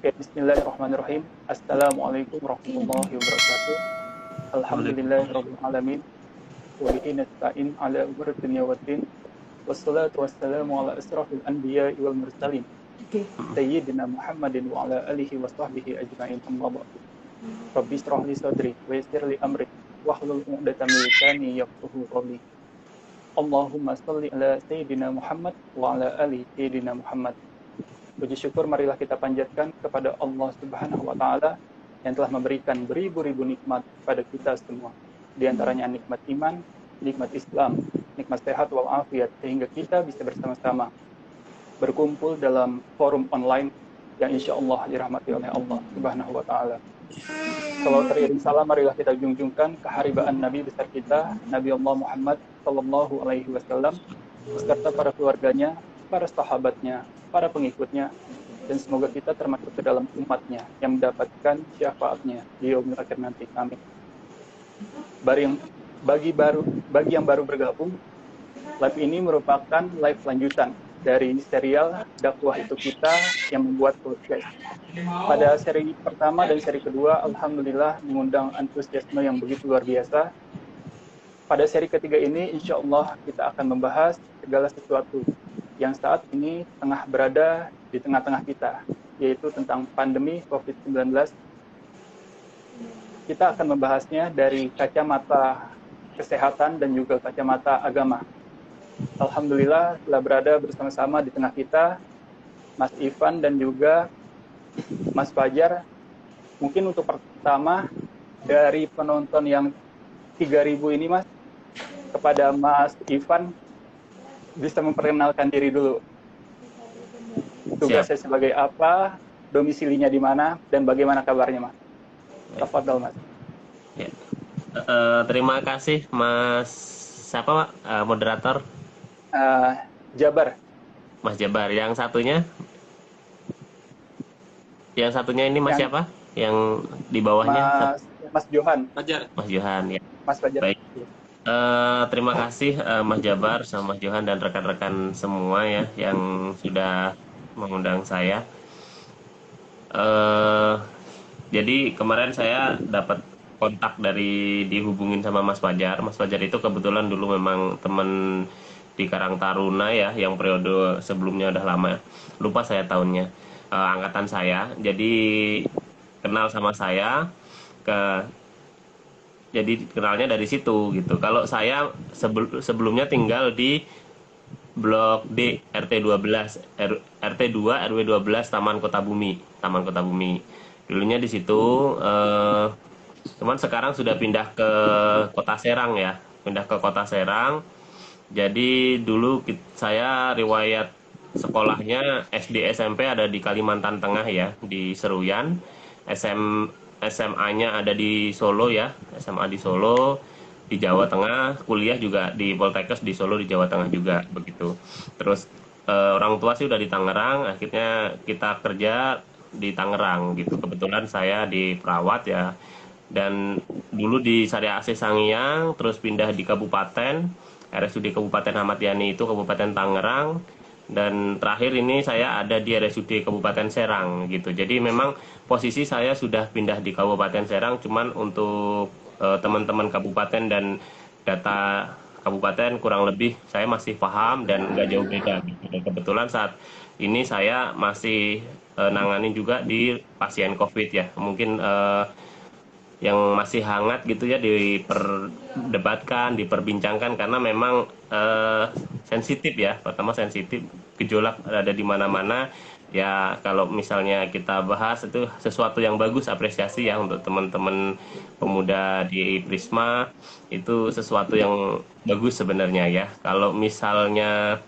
Oke, bismillahirrahmanirrahim. Assalamualaikum warahmatullahi wabarakatuh. Waalaikumsalam. Alhamdulillahirabbil alamin. Wa bihi nasta'in ala umuri dunya waddin. Wassalatu wassalamu ala asrafil anbiya'i wal mursalin. Sayyidina Muhammadin wa ala alihi wa sahbihi ajma'in. Amma ba'du. Rabbi israh li sadri wa yassir li amri wahlul 'uqdatam min lisani yafqahu qawli. Allahumma shalli ala sayyidina Muhammad wa ala ali sayyidina Muhammad. Puji syukur marilah kita panjatkan kepada Allah Subhanahu wa taala yang telah memberikan beribu-ribu nikmat kepada kita semua. Di antaranya nikmat iman, nikmat Islam, nikmat sehat walafiat sehingga kita bisa bersama-sama berkumpul dalam forum online yang insya Allah dirahmati oleh Allah Subhanahu wa taala. Kalau teriring salam marilah kita junjungkan keharibaan Nabi besar kita, Nabi Allah Muhammad sallallahu alaihi wasallam beserta para keluarganya, para sahabatnya, para pengikutnya, dan semoga kita termasuk ke dalam umatnya yang mendapatkan syafaatnya di yaumil akhir nanti. Amin. Bagi yang baru bergabung, live ini merupakan live lanjutan dari serial dakwah itu kita yang membuat podcast. Pada seri pertama dan seri kedua, alhamdulillah mengundang antusiasme yang begitu luar biasa. Pada seri ketiga ini, insya Allah kita akan membahas segala sesuatu yang saat ini tengah berada di tengah-tengah kita, yaitu tentang pandemi COVID-19. Kita akan membahasnya dari kacamata kesehatan dan juga kacamata agama. Alhamdulillah telah berada bersama-sama di tengah kita Mas Ivan dan juga Mas Fajar. Mungkin untuk pertama dari penonton yang 3.000 ini Mas, kepada Mas Ivan bisa memperkenalkan diri dulu. Tugasnya sebagai apa, domisilinya di mana, dan bagaimana kabarnya, Mas? Tafadhol, Mas. Ya. Terima kasih, Mas. Siapa, Pak? Moderator? Jabar. Mas Jabar. Yang satunya? Yang satunya ini Mas siapa? Yang di bawahnya? Mas Johan. Mas Johan, ya. Mas Fajar. Baik. Terima kasih Mas Jabar sama Mas Johan dan rekan-rekan semua ya yang sudah mengundang saya. Jadi kemarin saya dapat kontak dari dihubungin sama Mas Fajar. Mas Fajar itu kebetulan dulu memang teman di Karang Taruna ya, yang periode sebelumnya udah lama. Lupa saya tahunnya. Angkatan saya. Jadi kenal sama saya jadi kenalnya dari situ gitu. Kalau saya sebelumnya tinggal di Blok D RT 12 RT 2 RW 12 Taman Kota Bumi. Dulunya di situ, cuman sekarang sudah pindah ke Kota Serang ya. Pindah ke Kota Serang. Jadi dulu saya riwayat sekolahnya SD SMP ada di Kalimantan Tengah ya, di Seruyan. SMA-nya ada di Solo ya, SMA di Solo, di Jawa Tengah, kuliah juga di Poltekkes di Solo di Jawa Tengah juga begitu. Terus orang tua sih udah di Tangerang, akhirnya kita kerja di Tangerang gitu. Kebetulan saya di perawat ya, dan dulu di Syariah AC Sangiang, terus pindah di Kabupaten RSUD Kabupaten Ahmad Yani itu Kabupaten Tangerang. Dan terakhir ini saya ada di RSUD Kabupaten Serang gitu. Jadi memang posisi saya sudah pindah di Kabupaten Serang, cuman untuk teman-teman kabupaten dan data kabupaten kurang lebih saya masih paham dan nggak jauh beda gitu. Dan kebetulan saat ini saya masih nanganin juga di pasien COVID ya. Mungkin yang masih hangat gitu ya, diperdebatkan, diperbincangkan karena memang sensitif ya. Pertama sensitif, gejolak ada di mana-mana. Ya kalau misalnya kita bahas itu sesuatu yang bagus, apresiasi ya untuk teman-teman pemuda di Prisma, itu sesuatu yang bagus sebenarnya ya. Kalau misalnya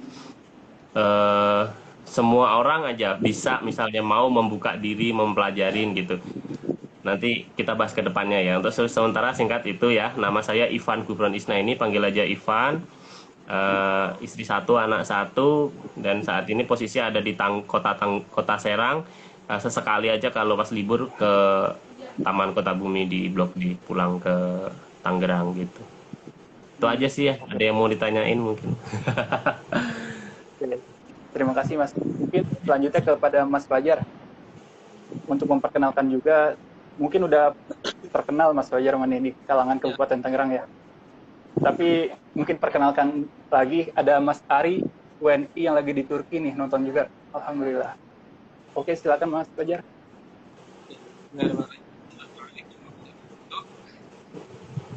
semua orang aja bisa misalnya mau membuka diri, mempelajarin gitu. Nanti kita bahas ke depannya ya. Untuk sementara singkat itu ya, nama saya Ivan Gufron Isna, ini panggil aja Ivan. Istri satu, anak satu, dan saat ini posisi ada di kota Serang. Sesekali aja kalau pas libur ke Taman Kota Bumi di Blok D, pulang ke Tangerang gitu. Itu aja sih ya. Ada yang mau ditanyain mungkin? Terima kasih Mas. Mungkin selanjutnya kepada Mas Fajar. untuk memperkenalkan juga, mungkin udah terkenal Mas Fajar ini di kalangan Kabupaten Tangerang ya. Tapi mungkin perkenalkan lagi, ada Mas Ari, WNI yang lagi di Turki nih, nonton juga. Alhamdulillah. Oke, silakan Mas Fajar.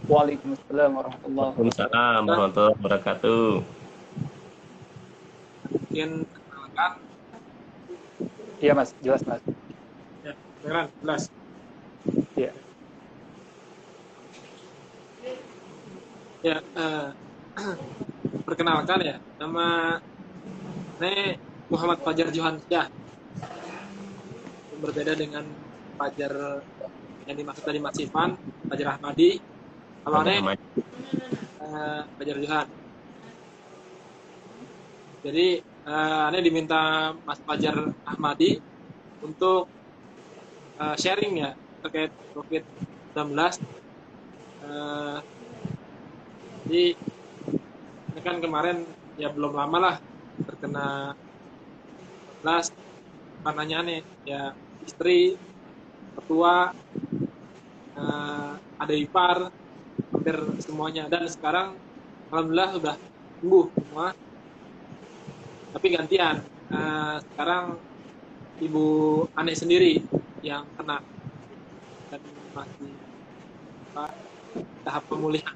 Waalaikumsalam warahmatullahi wabarakatuh. Waalaikumsalam warahmatullahi wabarakatuh. Mungkin perkenalkan. Iya Mas, jelas Mas. Ya, beneran, jelas. Iya. Ya, perkenalkan ya, nama saya Muhammad Fajar Johansyah. Berbeda dengan Fajar yang dimaksud tadi Mas Ivan, Fajar Ahmadi. Kalau aneh Fajar Johan. Jadi aneh diminta Mas Fajar Ahmadi untuk sharing ya terkait COVID-19. Jadi ini kan kemarin ya belum lama lah terkena 19, karena nih ya istri, ketua, ada ipar, hampir semuanya, dan sekarang alhamdulillah sudah sembuh semua. Tapi gantian, sekarang Ibu Ane sendiri yang kena dan masih tahap pemulihan.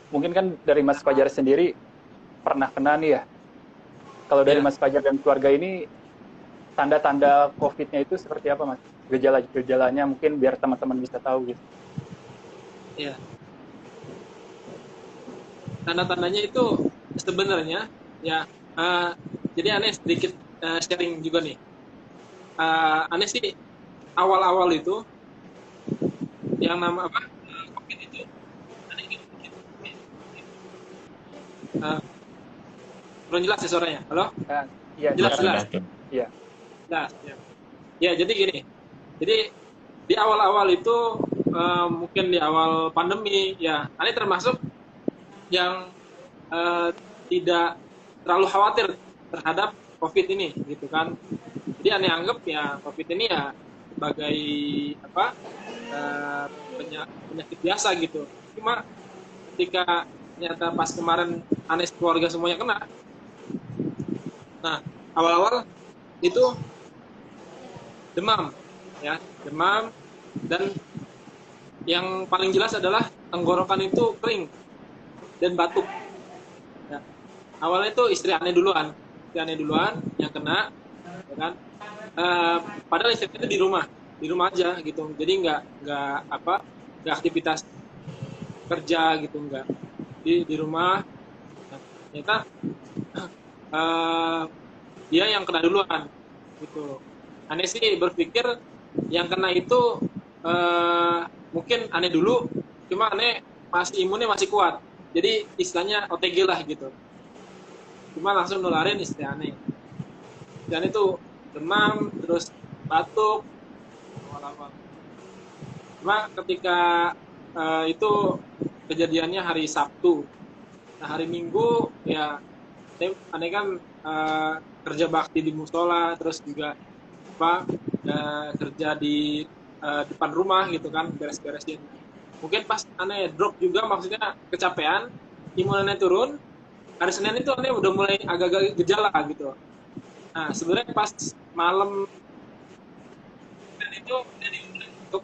Mungkin kan dari Mas Fajar sendiri pernah kena nih ya. Kalau dari Mas Fajar dan keluarga ini, tanda-tanda COVID-nya itu seperti apa Mas? Gejala-gejalanya mungkin biar teman-teman bisa tahu gitu. Iya. Tanda-tandanya itu sebenarnya ya, jadi aneh sedikit sharing juga nih. Aneh sih awal-awal itu yang nama apa COVID itu aneh gitu. Belum jelas ya suaranya, halo? Iya, jelas. Iya. Jelas. Ya, jadi gini. Jadi di awal-awal itu mungkin di awal pandemi ya, aneh termasuk yang tidak terlalu khawatir terhadap COVID ini, gitu kan. Jadi aneh anggap ya COVID ini ya sebagai apa penyakit biasa gitu. Cuma ketika ternyata pas kemarin aneh keluarga semuanya kena, nah awal-awal itu demam, ya demam, dan yang paling jelas adalah tenggorokan itu kering dan batuk. Ya. Awalnya itu istri aneh duluan yang kena, ya kan? Padahal istri itu di rumah aja gitu, jadi nggak aktivitas kerja gitu, nggak di rumah. Nah, ternyata dia yang kena duluan gitu. Aneh sih berpikir yang kena itu mungkin aneh dulu, cuma aneh imunnya masih kuat, jadi istilahnya OTG lah gitu, cuma langsung nularin istri aneh. Dan itu demam terus batuk awal-awal. Cuma ketika itu kejadiannya hari Sabtu, nah hari Minggu ya aneh kan kerja bakti di musola, terus juga kerja di depan rumah gitu kan, beres-beresin. Mungkin pas aneh drop juga, maksudnya kecapean, imunannya turun. Hari Senin itu aneh udah mulai agak-agak gejala gitu. Nah sebenarnya pas malam dan itu untuk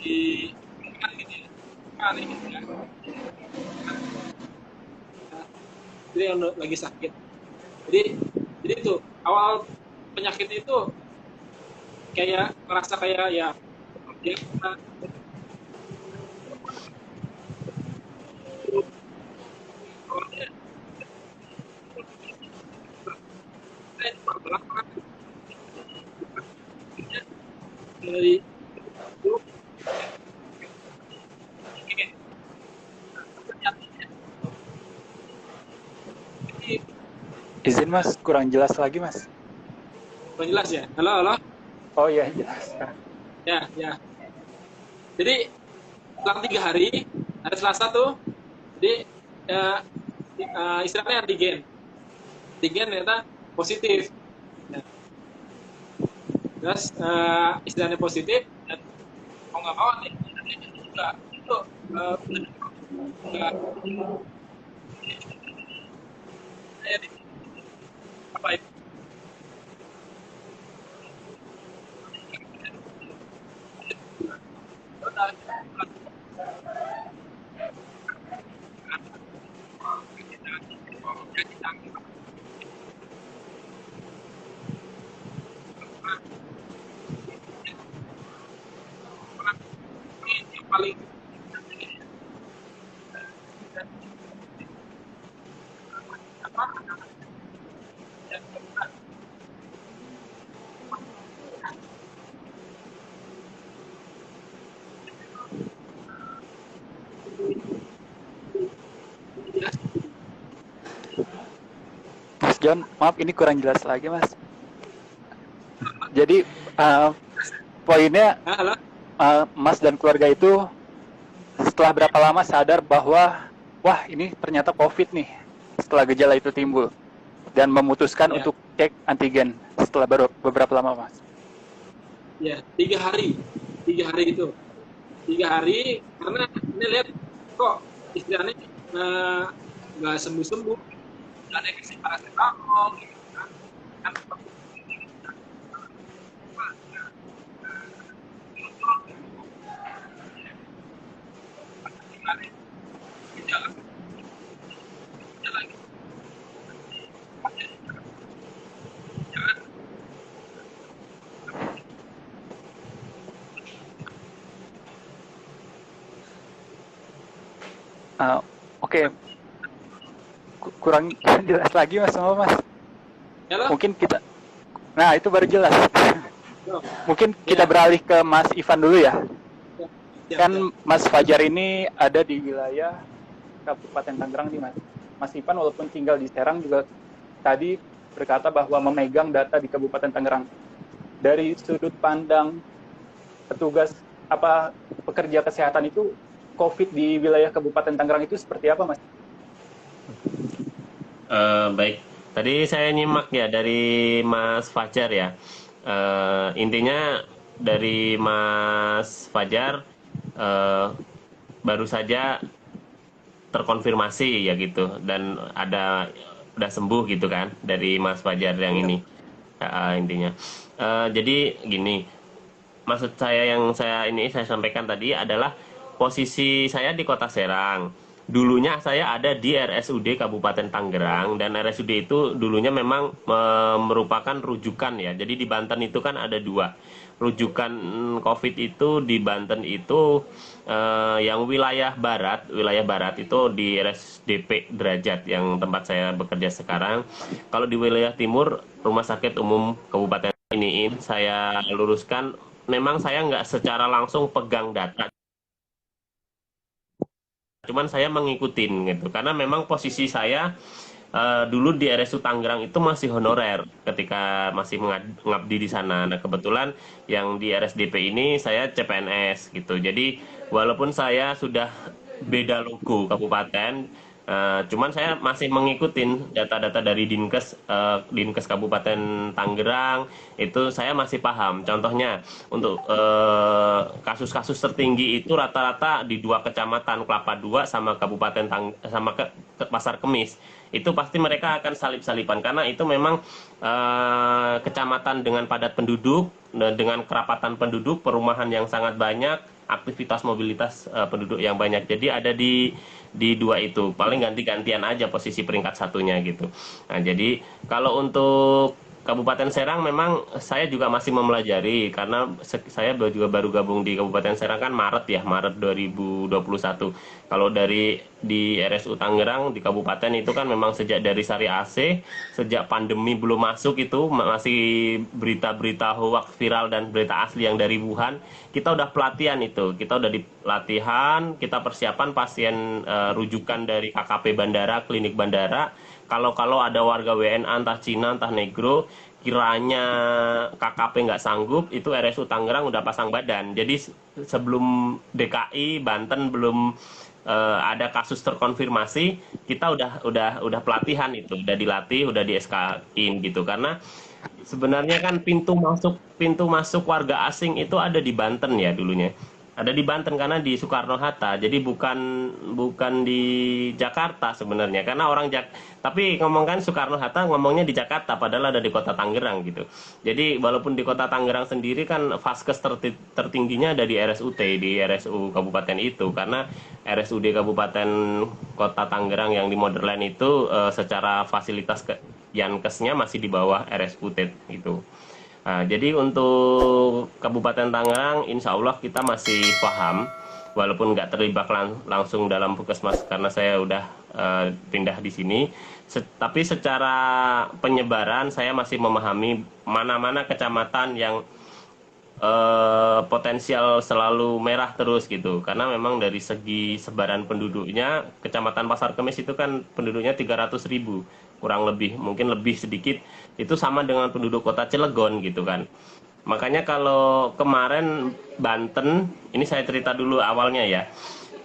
di gitu ya, aneh gitu ya. Jadi yang lagi sakit. Jadi itu awal penyakit itu kayak merasa kayak ya dari Izin Mas, kurang jelas lagi Mas. kurang jelas ya? Halo? Oh iya, jelas. Ya. Jadi selang 3 hari Selasa tuh, jadi istilahnya antigen. antigen ternyata positif. Nah, terus istilahnya positif, dan mau nggak mau nih juga itu nggak apa itu yang paling Mas John, maaf ini kurang jelas lagi Mas. Jadi poinnya halo. Mas dan keluarga itu setelah berapa lama sadar bahwa wah ini ternyata COVID nih setelah gejala itu timbul dan memutuskan Ya. untuk cek antigen setelah beberapa lama Mas? Ya, 3 hari gitu. 3 hari karena ini lihat kok istilahnya nggak sembuh-sembuh, nggak ada kasih paracetamol gitu kan. Kan gejala gejala gitu. Oke, kurang jelas lagi Mas sama Mas. Ya lah. Mungkin kita, nah itu baru jelas. Yo. Mungkin kita beralih ke Mas Ivan dulu ya. Ya, Kan Mas Fajar ini ada di wilayah Kabupaten Tangerang nih Mas. Mas Ivan walaupun tinggal di Serang juga tadi berkata bahwa memegang data di Kabupaten Tangerang. Dari sudut pandang petugas pekerja kesehatan itu, COVID di wilayah Kabupaten Tangerang itu seperti apa Mas? Baik, tadi saya nyimak ya dari Mas Fajar ya. Intinya dari Mas Fajar baru saja terkonfirmasi ya gitu, dan udah sembuh gitu kan dari Mas Fajar yang ini. Intinya. Jadi gini, maksud saya yang saya sampaikan tadi adalah posisi saya di Kota Serang. Dulunya saya ada di RSUD Kabupaten Tangerang, dan RSUD itu dulunya memang merupakan rujukan ya. Jadi di Banten itu kan ada dua rujukan COVID itu. Di Banten itu yang wilayah barat itu di RSDP Derajat yang tempat saya bekerja sekarang. Kalau di wilayah timur, Rumah Sakit Umum Kabupaten ini saya luruskan, memang saya nggak secara langsung pegang data, cuman saya mengikutin gitu, karena memang posisi saya dulu di RSU Tangerang itu masih honorer ketika masih mengabdi di sana. Nah kebetulan yang di RSDP ini saya CPNS gitu, jadi walaupun saya sudah beda logo kabupaten, cuman saya masih mengikutin data-data dari Dinkes Kabupaten Tangerang. Itu saya masih paham. Contohnya untuk kasus-kasus tertinggi itu rata-rata di 2 kecamatan, Kelapa II sama Pasar Kemis. Itu pasti mereka akan salip-salipan karena itu memang kecamatan dengan padat penduduk, dengan kerapatan penduduk, perumahan yang sangat banyak, aktivitas mobilitas penduduk yang banyak. Jadi ada di dua itu, paling ganti-gantian aja posisi peringkat satunya gitu. Nah jadi kalau untuk Kabupaten Serang memang saya juga masih mempelajari, karena saya juga baru gabung di Kabupaten Serang kan Maret 2021. Kalau di RSU Tangerang di Kabupaten itu kan memang sejak dari Sari AC, sejak pandemi belum masuk itu masih berita-berita hoax viral dan berita asli yang dari Wuhan. Kita udah pelatihan itu, kita udah di pelatihan, kita persiapan pasien rujukan dari KKP bandara, klinik bandara. Kalau ada warga WNA entah Cina entah Negro kiranya KKP nggak sanggup, itu RSU Tangerang udah pasang badan. Jadi sebelum DKI Banten belum ada kasus terkonfirmasi, kita udah pelatihan itu, udah dilatih, udah di SK-in gitu. Karena sebenarnya kan pintu masuk warga asing itu ada di Banten ya dulunya. Ada di Banten karena di Soekarno-Hatta. Jadi bukan di Jakarta sebenarnya. Karena tapi ngomongkan Soekarno-Hatta ngomongnya di Jakarta padahal ada di Kota Tangerang gitu. Jadi walaupun di Kota Tangerang sendiri kan vaskes tertingginya ada di RSUT, di RSU Kabupaten itu. Karena RSUD Kabupaten Kota Tangerang yang di Modern itu secara fasilitas Yankesnya masih di bawah RSUT itu. Nah, jadi untuk Kabupaten Tangerang, insya Allah kita masih paham, walaupun nggak terlibat langsung dalam puskesmas karena saya udah pindah di sini. Tapi secara penyebaran saya masih memahami mana-mana kecamatan yang potensial selalu merah terus gitu. Karena memang dari segi sebaran penduduknya, Kecamatan Pasar Kemis itu kan penduduknya 300.000, kurang lebih, mungkin lebih sedikit, itu sama dengan penduduk kota Cilegon gitu kan. Makanya kalau kemarin Banten, ini saya cerita dulu awalnya ya,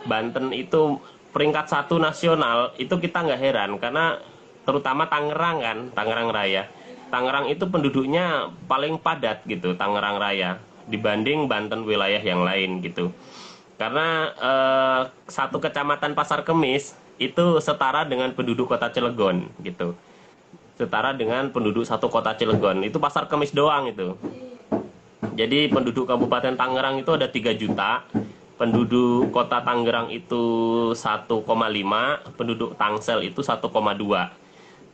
Banten itu peringkat 1 nasional, itu kita nggak heran, karena terutama Tangerang kan, Tangerang Raya. Tangerang itu penduduknya paling padat gitu, Tangerang Raya, dibanding Banten wilayah yang lain gitu. Karena satu kecamatan Pasar Kemis itu setara dengan penduduk kota Cilegon gitu. Setara dengan penduduk satu kota Cilegon. Itu Pasar Kemis doang itu. Jadi penduduk Kabupaten Tangerang itu ada 3 juta. Penduduk kota Tangerang itu 1,5, penduduk Tangsel itu 1,2.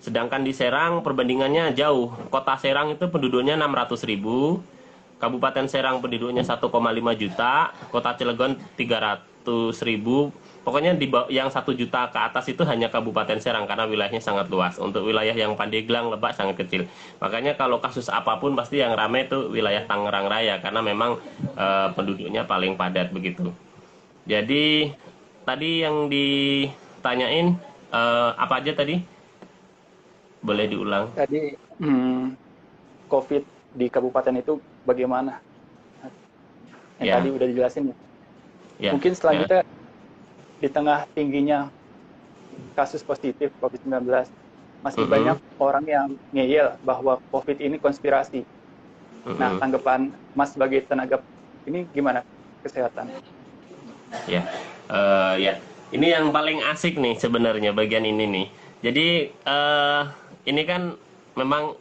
Sedangkan di Serang perbandingannya jauh. Kota Serang itu penduduknya 600.000, Kabupaten Serang penduduknya 1,5 juta, Kota Cilegon 300.000. Pokoknya yang 1 juta ke atas itu hanya Kabupaten Serang karena wilayahnya sangat luas. Untuk wilayah yang Pandeglang, Lebak sangat kecil. Makanya kalau kasus apapun pasti yang ramai itu wilayah Tangerang Raya karena memang penduduknya paling padat begitu. Jadi tadi yang ditanyain apa aja tadi? Boleh diulang. Tadi COVID di kabupaten itu bagaimana? Yang Ya. tadi udah dijelasin ya. Ya, Mungkin selanjutnya di tengah tingginya kasus positif COVID-19 masih banyak orang yang ngeyel bahwa COVID ini konspirasi. Nah, tanggapan Mas sebagai tenaga ini gimana kesehatan? ya, ya. Ini yang paling asik nih sebenarnya bagian ini nih. Jadi ini kan memang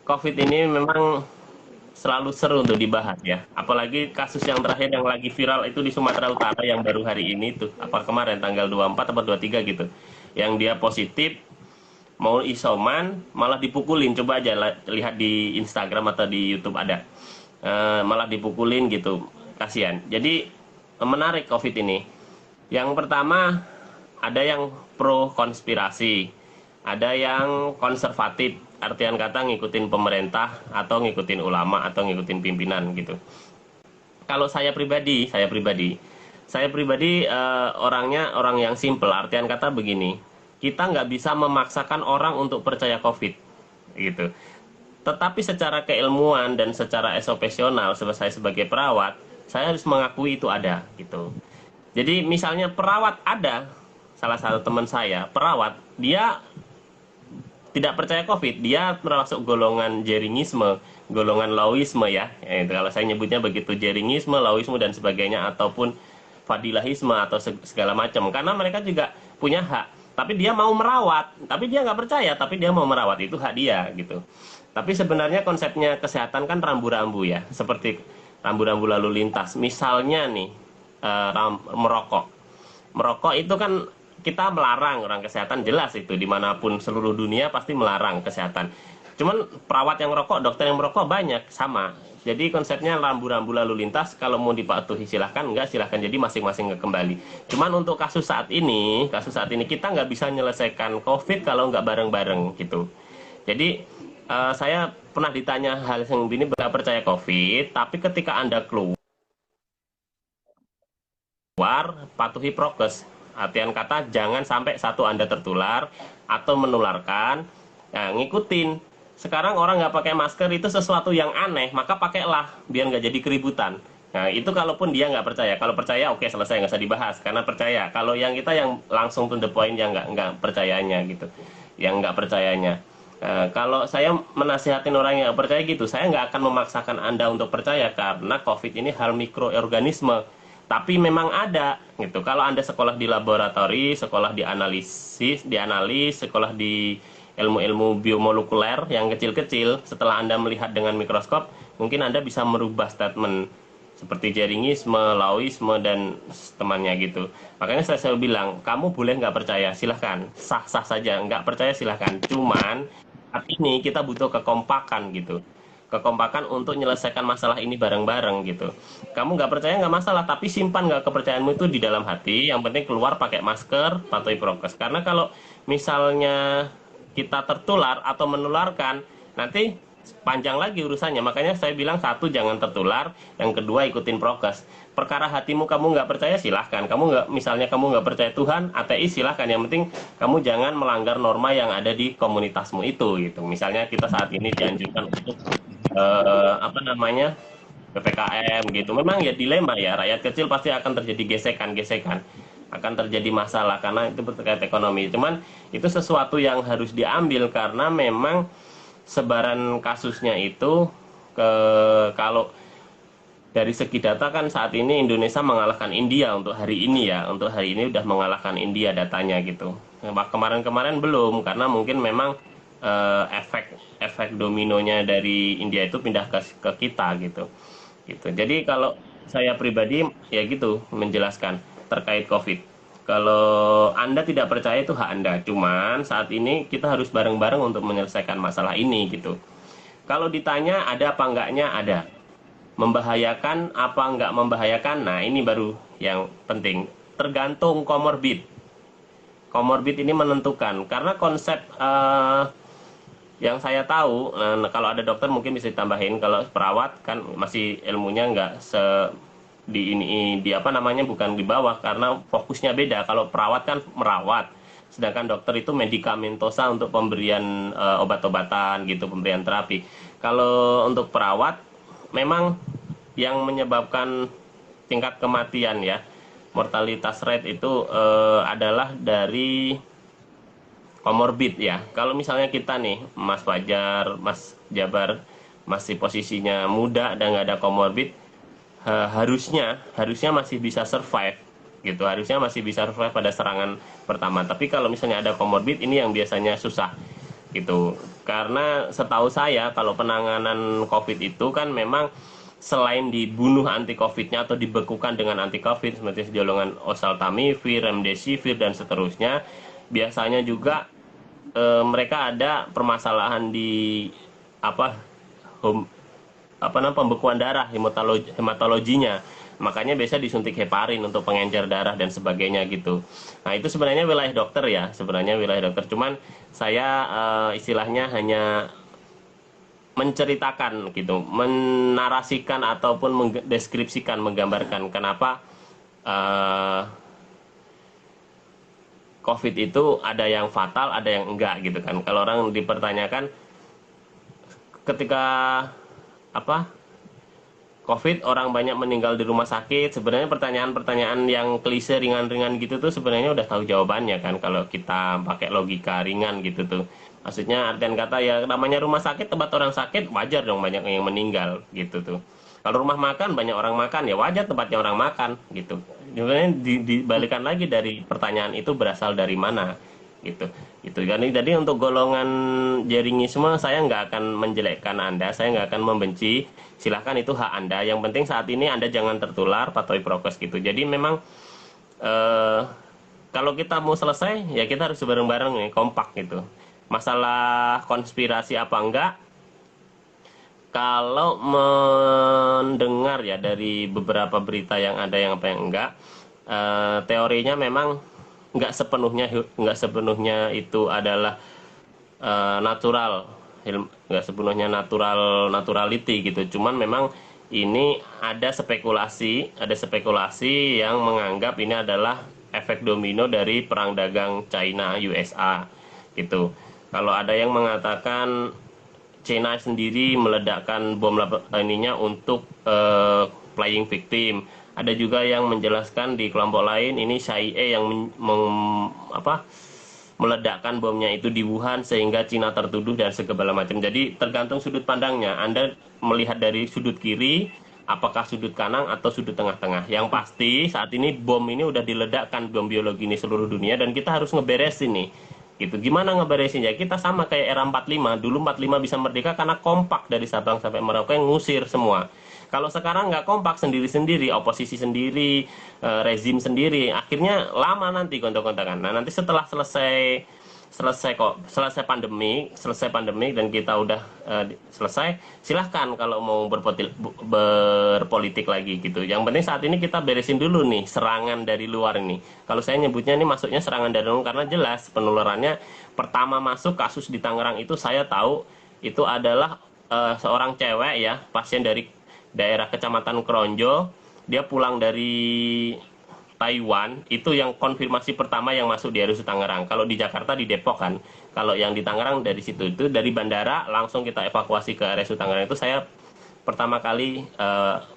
COVID ini memang selalu seru untuk dibahas ya. Apalagi kasus yang terakhir yang lagi viral itu di Sumatera Utara yang baru hari ini tuh, apa kemarin tanggal 24 atau 23 gitu. Yang dia positif mau isoman malah dipukulin. Coba aja lihat di Instagram atau di YouTube ada. Malah dipukulin gitu. Kasihan. Jadi menarik COVID ini. Yang pertama ada yang pro konspirasi, ada yang konservatif, artian kata ngikutin pemerintah atau ngikutin ulama atau ngikutin pimpinan gitu. Kalau saya pribadi orangnya orang yang simple, artian kata begini, kita nggak bisa memaksakan orang untuk percaya COVID gitu. Tetapi secara keilmuan dan secara esopesional, saya sebagai perawat, saya harus mengakui itu ada gitu. Jadi misalnya perawat ada, salah satu teman saya, perawat, dia tidak percaya COVID, dia termasuk golongan jeringisme, golongan Laoisme ya. Kalau saya nyebutnya begitu, jeringisme, Laoisme dan sebagainya, ataupun fadilahisme atau segala macam. Karena mereka juga punya hak, tapi dia mau merawat, tapi dia nggak percaya, tapi dia mau merawat, itu hak dia gitu. Tapi sebenarnya konsepnya kesehatan kan rambu-rambu ya, seperti rambu-rambu lalu lintas. Misalnya nih, merokok itu kan kita melarang, orang kesehatan jelas itu dimanapun seluruh dunia pasti melarang kesehatan. Cuman perawat yang merokok, dokter yang merokok banyak sama. Jadi konsepnya rambu-rambu lalu lintas, kalau mau dipatuhi silahkan, enggak silahkan, jadi masing-masing kembali. Cuman untuk kasus saat ini kita nggak bisa menyelesaikan COVID kalau nggak bareng-bareng gitu. Jadi saya pernah ditanya hal yang ini, nggak percaya COVID, tapi ketika Anda keluar patuhi prokes. Artian kata jangan sampai satu Anda tertular atau menularkan. Nah, ngikutin. Sekarang orang nggak pakai masker itu sesuatu yang aneh, maka pakailah biar nggak jadi keributan. Nah, itu kalaupun dia nggak percaya. Kalau percaya, oke, selesai, nggak usah dibahas. Karena percaya. Kalau yang kita yang langsung to the point, yang nggak percayanya gitu. Yang nggak percayanya. Kalau saya menasihatin orang yang nggak percaya gitu, saya nggak akan memaksakan Anda untuk percaya. Karena COVID ini hal mikroorganisme. Tapi memang ada gitu. Kalau Anda sekolah di laboratori, sekolah di dianalis, sekolah di ilmu-ilmu biomolekuler yang kecil-kecil, setelah Anda melihat dengan mikroskop, mungkin Anda bisa merubah statement seperti Jeringisme, Laoisme, dan temannya gitu. Makanya saya selalu bilang, kamu boleh nggak percaya, silahkan. Sah-sah saja, nggak percaya silahkan. Cuman, saat ini kita butuh kekompakan gitu. Kekompakan untuk menyelesaikan masalah ini bareng-bareng gitu. Kamu nggak percaya nggak masalah, tapi simpan nggak kepercayaanmu itu di dalam hati. Yang penting keluar pakai masker, patuhi prokes. Karena kalau misalnya kita tertular atau menularkan, nanti panjang lagi urusannya. Makanya saya bilang, satu, jangan tertular, yang kedua, ikutin prokes. Perkara hatimu kamu nggak percaya, silahkan. Misalnya kamu nggak percaya Tuhan, ateis, silahkan. Yang penting kamu jangan melanggar norma yang ada di komunitasmu itu gitu. Misalnya kita saat ini dianjurkan untuk apa namanya, PPKM gitu. Memang ya dilema ya, rakyat kecil pasti akan terjadi gesekan-gesekan, akan terjadi masalah karena itu terkait ekonomi. Cuman itu sesuatu yang harus diambil karena memang sebaran kasusnya itu kalau dari segi data kan saat ini Indonesia mengalahkan India untuk hari ini ya. Untuk hari ini udah mengalahkan India datanya gitu. Kemarin-kemarin belum karena mungkin memang efek dominonya dari India itu pindah ke kita gitu. Gitu. Jadi kalau saya pribadi ya gitu menjelaskan terkait COVID. Kalau Anda tidak percaya itu hak Anda. Cuman saat ini kita harus bareng-bareng untuk menyelesaikan masalah ini gitu. Kalau ditanya ada apa enggaknya, ada. Membahayakan apa enggak membahayakan, nah ini baru yang penting. Tergantung komorbid. Komorbid ini menentukan. Karena konsep yang saya tahu, kalau ada dokter mungkin bisa ditambahin. Kalau perawat kan masih ilmunya nggak di apa namanya, bukan di bawah karena fokusnya beda. Kalau perawat kan merawat, sedangkan dokter itu medikamentosa untuk pemberian obat-obatan gitu, pemberian terapi. Kalau untuk perawat memang yang menyebabkan tingkat kematian ya, mortalitas rate itu adalah dari komorbid ya. Kalau misalnya kita nih, Mas Fajar, Mas Jabar masih posisinya muda dan nggak ada komorbid, harusnya masih bisa survive gitu. Harusnya masih bisa survive pada serangan pertama. Tapi kalau misalnya ada komorbid, ini yang biasanya susah gitu. Karena setahu saya kalau penanganan COVID itu kan memang selain dibunuh anti COVID-nya atau dibekukan dengan anti COVID seperti golongan oseltamivir, remdesivir dan seterusnya, biasanya juga mereka ada permasalahan di pembekuan darah, hematologinya. Makanya biasa disuntik heparin untuk pengencer darah dan sebagainya gitu. Nah, itu sebenarnya wilayah dokter ya, sebenarnya wilayah dokter. Cuman saya istilahnya hanya menceritakan gitu, menarasikan ataupun mendeskripsikan, menggambarkan kenapa COVID itu ada yang fatal, ada yang enggak gitu kan. Kalau orang dipertanyakan ketika COVID orang banyak meninggal di rumah sakit, sebenarnya pertanyaan-pertanyaan yang klise ringan-ringan gitu tuh sebenarnya udah tahu jawabannya kan kalau kita pakai logika ringan gitu tuh. Maksudnya artian kata ya, namanya rumah sakit, tempat orang sakit, wajar dong banyak yang meninggal gitu tuh. Kalau rumah makan banyak orang makan, ya wajar tempatnya orang makan gitu. Sebenarnya dibalikan lagi dari pertanyaan itu berasal dari mana gitu. Gitu kan. Jadi untuk golongan Jeringisme saya nggak akan menjelekkan Anda, saya nggak akan membenci. Silahkan, itu hak Anda. Yang penting saat ini Anda jangan tertular, patuhi prokes gitu. Jadi memang kalau kita mau selesai ya kita harus bareng-bareng nih, kompak gitu. Masalah konspirasi apa enggak, kalau mendengar ya dari beberapa berita yang ada yang apa yang enggak, teorinya memang nggak sepenuhnya itu adalah natural, nggak sepenuhnya naturality gitu. Cuman memang ini ada spekulasi yang menganggap ini adalah efek domino dari perang dagang China USA gitu. Kalau ada yang mengatakan China sendiri meledakkan bom ininya untuk playing victim. Ada juga yang menjelaskan di kelompok lain ini CIA yang meledakkan bomnya itu di Wuhan sehingga Cina tertuduh dan segala macam. Jadi tergantung sudut pandangnya. Anda melihat dari sudut kiri, apakah sudut kanan atau sudut tengah-tengah. Yang pasti saat ini bom ini udah diledakkan, bom biologi ini seluruh dunia, dan kita harus ngeberesin nih. Gitu. Gimana ngeberesinnya? Kita sama kayak era 45. Dulu 45 bisa merdeka karena kompak dari Sabang sampai Merauke yang ngusir semua. Kalau sekarang nggak kompak, sendiri-sendiri, oposisi sendiri, rezim sendiri, akhirnya lama nanti gontok-gontokan. Nah, nanti setelah selesai pandemi dan kita udah selesai, silahkan kalau mau berpolitik lagi gitu. Yang penting saat ini kita beresin dulu nih serangan dari luar ini. Kalau saya nyebutnya ini masuknya serangan dari luar karena jelas penularannya. Pertama masuk kasus di Tangerang itu saya tahu itu adalah seorang cewek ya, pasien dari daerah Kecamatan Kronjo. Dia pulang dari Taiwan, itu yang konfirmasi pertama yang masuk di RSUD Tangerang. Kalau di Jakarta di Depok kan. Kalau yang di Tangerang dari situ, itu dari bandara langsung kita evakuasi ke RSUD Tangerang. Itu saya pertama kali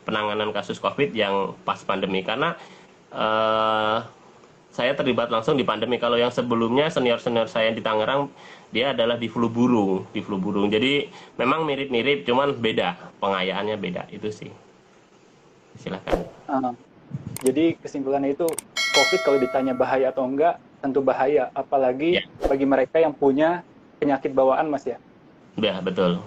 penanganan kasus COVID yang pas pandemi, karena saya terlibat langsung di pandemi. Kalau yang sebelumnya senior-senior saya di Tangerang, dia adalah di flu burung. Jadi memang mirip-mirip, cuman beda, pengayaannya beda, itu sih. Silakan. Jadi kesimpulannya itu COVID kalau ditanya bahaya atau enggak, tentu bahaya. Apalagi bagi mereka yang punya penyakit bawaan, Mas ya. Udah, betul.